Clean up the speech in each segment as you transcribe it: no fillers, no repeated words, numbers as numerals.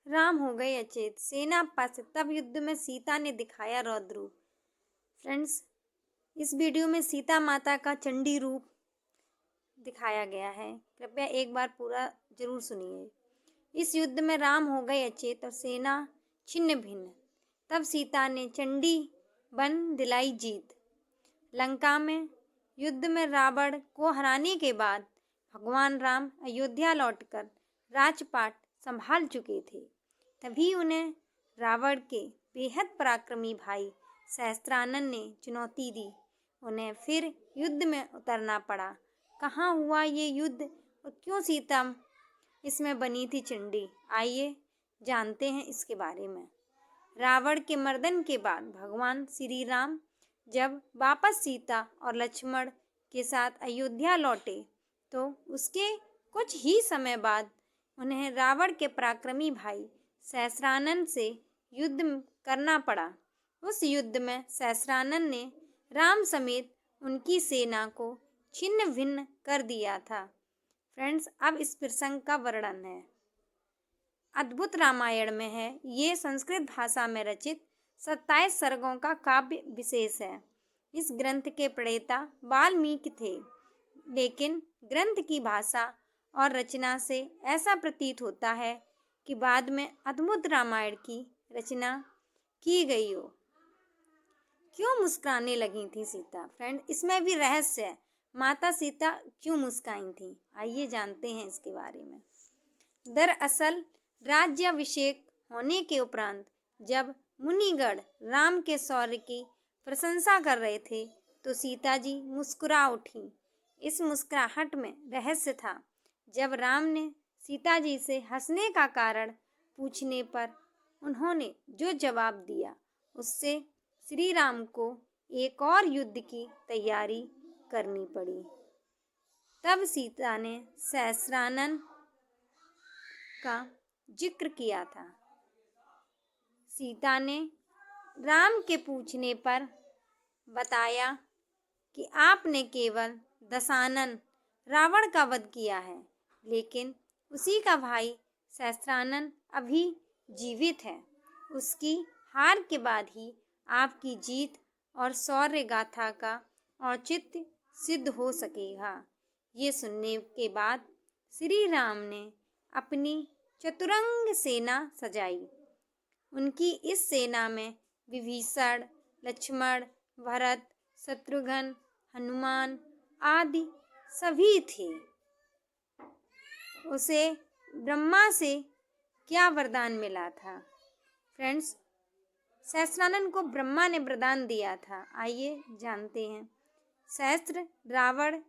राम हो गए अचेत, सेना पास। तब युद्ध में सीता ने दिखाया रौद्र रूप। फ्रेंड्स, इस वीडियो में सीता माता का चंडी रूप दिखाया गया है। कृपया एक बार पूरा जरूर सुनिए। इस युद्ध में राम हो गए अचेत और सेना छिन्न भिन्न। तब सीता ने चंडी बन दिलाई जीत। लंका में युद्ध में रावण को हराने के बाद भगवान राम अयोध्या लौटकर राजपाट संभाल चुके थे। तभी उन्हें रावण के बेहद पराक्रमी भाई सहस्त्रानन ने चुनौती दी। उन्हें फिर युद्ध में उतरना पड़ा। कहाँ हुआ ये युद्ध और क्यों सीता इसमें बनी थी चंडी? आइए जानते हैं इसके बारे में। रावण के मर्दन के बाद भगवान श्री राम जब वापस सीता और लक्ष्मण के साथ अयोध्या लौटे तो उसके कुछ ही समय बाद उन्हें रावण के पराक्रमी भाई सहस्त्रानन से युद्ध करना पड़ा। उस युद्ध में सहस्त्रानन ने राम समेत उनकी सेना को छिन्न भिन्न कर दिया था। फ्रेंड्स, अब इस प्रसंग का वर्णन है। अद्भुत रामायण में है। ये संस्कृत भाषा में रचित 27 सर्गों का काव्य विशेष है। इस ग्रंथ के प्रणेता वाल्मीकि थे, लेकिन ग्रंथ की भाषा और रचना से ऐसा प्रतीत होता है कि बाद में अद्भुत रामायण की रचना की गई हो। क्यों मुस्कुराने लगी थी सीता? फ्रेंड, इसमें भी रहस्य है। माता सीता क्यों मुस्कुराई थी? आइए जानते हैं इसके बारे में। दरअसल राज्याभिषेक होने के उपरांत जब मुनिगण राम के शौर्य की प्रशंसा कर रहे थे तो सीता जी मुस्कुरा उठी। इस मुस्कुराहट में रहस्य था। जब राम ने सीता जी से हंसने का कारण पूछने पर उन्होंने जो जवाब दिया उससे श्री राम को एक और युद्ध की तैयारी करनी पड़ी। तब सीता ने सहस्त्रानन का जिक्र किया था। सीता ने राम के पूछने पर बताया कि आपने केवल दशानन रावण का वध किया है, लेकिन उसी का भाई सहस्त्रानन अभी जीवित है। उसकी हार के बाद ही आपकी जीत और शौर्य गाथा का औचित्य सिद्ध हो सकेगा। ये सुनने के बाद श्री राम ने अपनी चतुरंग सेना सजाई। उनकी इस सेना में विभीषण, लक्ष्मण, भरत, शत्रुघ्न, हनुमान आदि सभी थे। उसे ब्रह्मा से क्या वरदान मिला था? फ्रेंड्स, सहस्त्रानन को ब्रह्मा ने वरदान दिया था। आइए जानते हैं। सहस्त्र रावण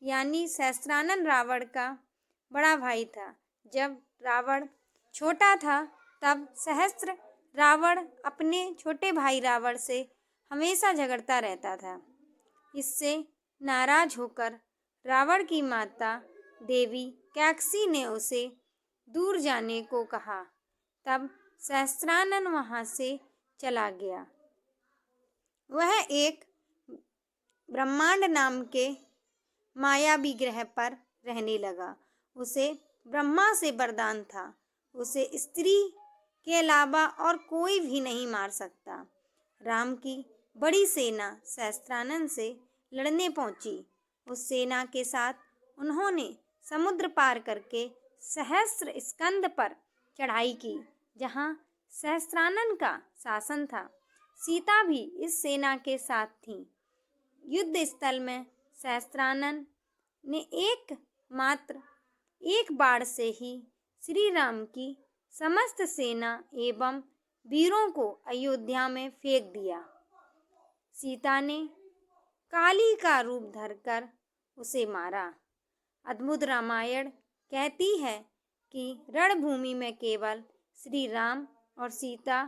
यानी सहस्त्रानन रावण का बड़ा भाई था। जब रावण छोटा था तब सहस्त्र रावण अपने छोटे भाई रावण से हमेशा झगड़ता रहता था। इससे नाराज होकर रावण की माता देवी कैकसी ने उसे दूर जाने को कहा। तब सहस्त्रानन वहां से चला गया। वह एक ब्रह्मांड नाम के मायावी ग्रह पर रहने लगा। उसे ब्रह्मा से वरदान था, उसे स्त्री के अलावा और कोई भी नहीं मार सकता। राम की बड़ी सेना सहस्त्रानन से लड़ने पहुंची। उस सेना के साथ उन्होंने समुद्र पार करके सहस्त्र स्कंद पर चढ़ाई की, जहां सहस्त्रानन का शासन था। सीता भी इस सेना के साथ थी। युद्ध स्थल में सहस्त्रानन ने एक बाण से ही श्री राम की समस्त सेना एवं वीरों को अयोध्या में फेंक दिया। सीता ने काली का रूप धरकर उसे मारा। अद्भुत रामायण कहती है कि रणभूमि में केवल श्री राम और सीता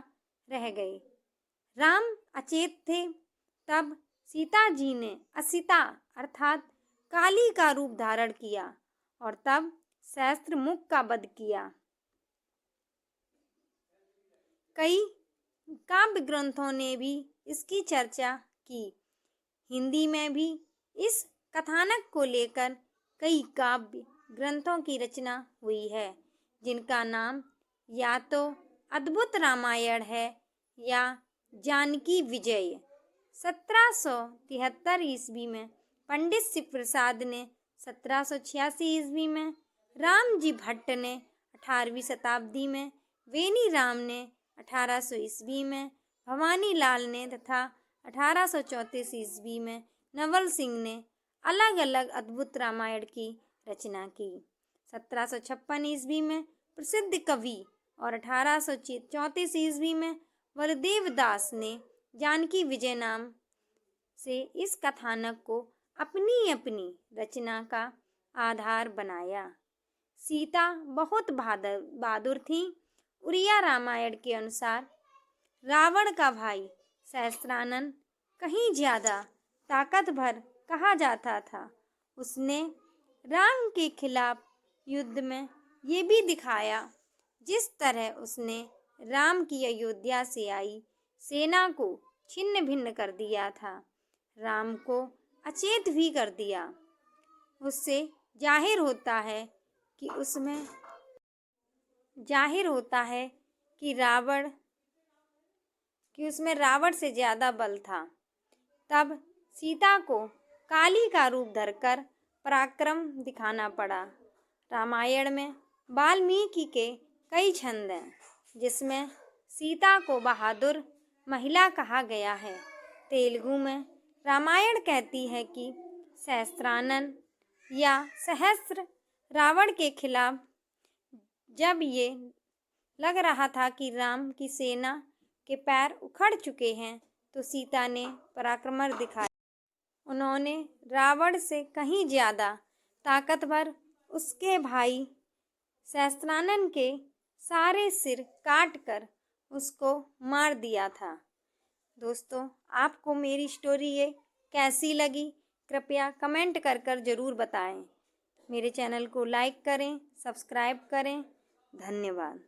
रह गए। राम अचेत थे। तब सीता जी ने असिता अर्थात काली का रूप धारण किया और तब सहस्त्रमुख का वध किया। कई काव्य ग्रंथों ने भी इसकी चर्चा की। हिंदी में भी इस कथानक को लेकर कई काव्य ग्रंथों की रचना हुई है, जिनका नाम या तो अद्भुत रामायण है या जानकी विजय। 1773 ईस्वी में पंडित शिव प्रसाद ने, 1786 ईस्वी में रामजी भट्ट ने, 18वीं शताब्दी में वेनी राम ने, 1800 ईस्वी में भवानी लाल ने तथा 1834 ईस्वी में नवल सिंह ने अलग अलग अद्भुत रामायण की रचना की। 1756 ईस्वी में प्रसिद्ध कवि और 1834 ईस्वी में बलदेव दास ने जानकी विजय नाम से इस कथानक को अपनी अपनी रचना का आधार बनाया। सीता बहुत बहादुर थी। उड़िया रामायण के अनुसार रावण का भाई सहस्त्रानन कहीं ज्यादा ताकतवर कहा जाता था। उसने राम के खिलाफ युद्ध में ये भी दिखाया, जिस तरह उसने राम की अयोध्या से आई सेना को छिन्न भिन्न कर दिया था, राम को अचेत भी कर दिया। उससे जाहिर होता है कि उसमें रावण से ज्यादा बल था। तब सीता को काली का रूप धरकर पराक्रम दिखाना पड़ा। रामायण में वाल्मीकि के कई छंद हैं, जिसमें सीता को बहादुर महिला कहा गया है। तेलुगु में रामायण कहती है कि सहस्त्रानन या सहस्त्र रावण के खिलाफ जब ये लग रहा था कि राम की सेना के पैर उखड़ चुके हैं, तो सीता ने पराक्रम दिखाया। उन्होंने रावण से कहीं ज्यादा ताकतवर उसके भाई सहस्त्रानन के सारे सिर काट कर उसको मार दिया था। दोस्तों, आपको मेरी स्टोरी ये कैसी लगी, कृपया कमेंट कर ज़रूर बताएं। मेरे चैनल को लाइक करें, सब्सक्राइब करें। धन्यवाद।